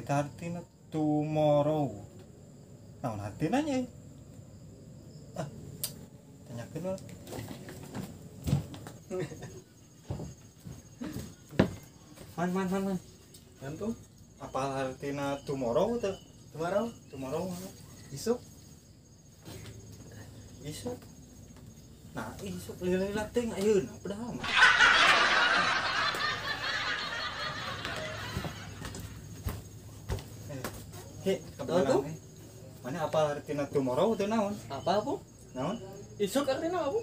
eta artina tomorrow. Naon artina nya? Tanyakeun we. Man. Nantung Apal artina tomorrow teh? Tomorrow isuk isuk. Nah, isuk lila-lila teh ayeuna padahal mah. Kebetulan mana apal artina tomorrow teh naon? apa pung Naon? isuk artinya apa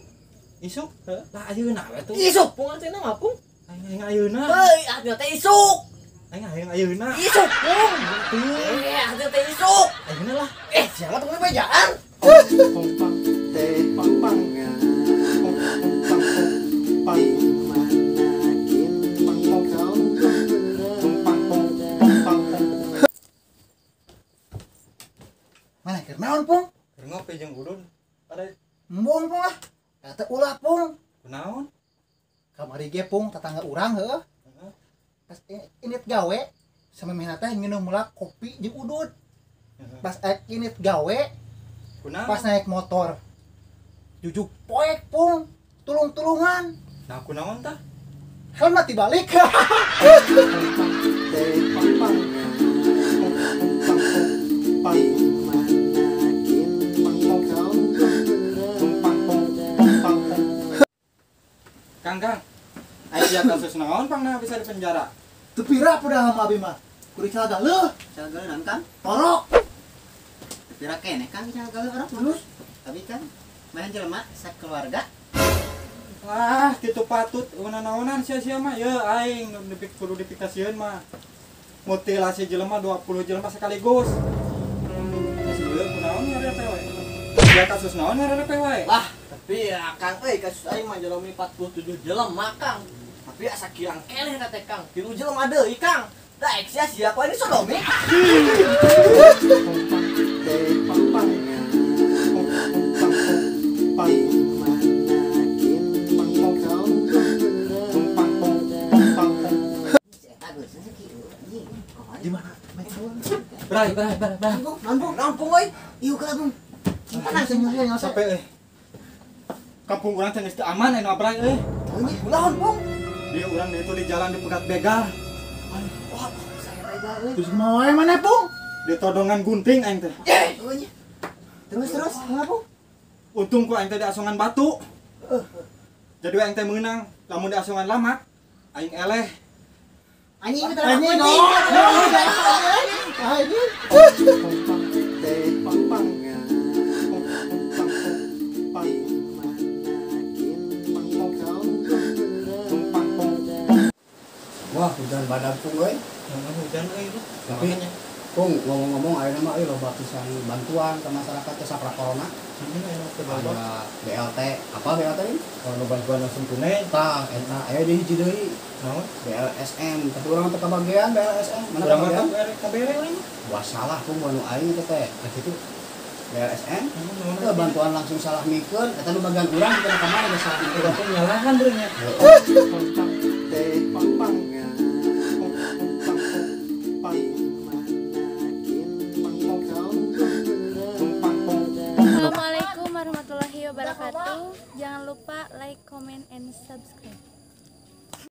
Isuk? Lah ayeuna we tuh. isuk pung artinya apa pung Aing ayeuna. hei artinya teh isuk Aing ayeuna. isuk pung artinya teh isuk Ayeuna lah. siapa tuh bejaan Pang pang. Mana keur naon pung? Keur ngopi jeung udun. Ada Embung pung ah. Eta ulah pung. kunaon? Kamari ge pung tetangga urang heuh. Pas init gawe samemehna teh nginum heula kopi jeung udud. Pas init gawe Kunaon? pas naik motor. Jujuk poek pung. Tulung-tulungan. Nah kunaon tah? Helm dibalik. Kang, aya kasus naon pangna bisa di penjara? Teu pira pada sama abi mah. Kudu calgaleuh. Calgaleuan kan? Torok. Pira keneh kan calgaleuh orang terus. Tapi kan main jelema sakeluarga. Wah, kitu patut naonan sia-sia mah ya aing kudu dipikasieun mah. Mutilasi jelema 20 jelema sekaligus. Sebelum kunaon ngarepe we? Ya kasus naon ngarepe we? lah tapi ya kang kasus aing mah jelema 47 jelema kang tapi asa kirang keneh eta teh kang 3 jelema deui kang da sia siapa ini sodomi Di mana? Bray. nampung euy Ieu ka pung. Tenang senyum Sampai kampung urang teh geus teu aman aya nabrak euy. kunaon pung Dia urang itu di jalan dipegat begal. Terus mau wae mana pung? Di todongan gunting aing teh. Terus apa? Untung ku aing teh di asongan batu. Jadi aing teh meunang, lamun di asongan lamak aing eleh. Anjing kita Anjing anjing. Anjing. Wah, hujan badak pung euy. Hujan euy. Tapi pung ngomong-ngomong aya mah euy loba pisan bantuan ke masyarakat teh sapra corona. Ada BLT, apa BLT ini? Kalau bantuan langsung tunai, Tah, eta aya di hiji deui. naon? BLSM, tapi urang teh kabagean BLSM. Mana Urang kabagean? mah kabere we. Wah salah pung anu aing teh teh. Nah kitu BLSM, teh bantuan langsung salah mikeun, eta nu bagian urang kita ka mana geus salah mikeun. Udah penyalahan benernya. Assalamualaikum warahmatullahi wabarakatuh. Jangan lupa like, comment, and subscribe.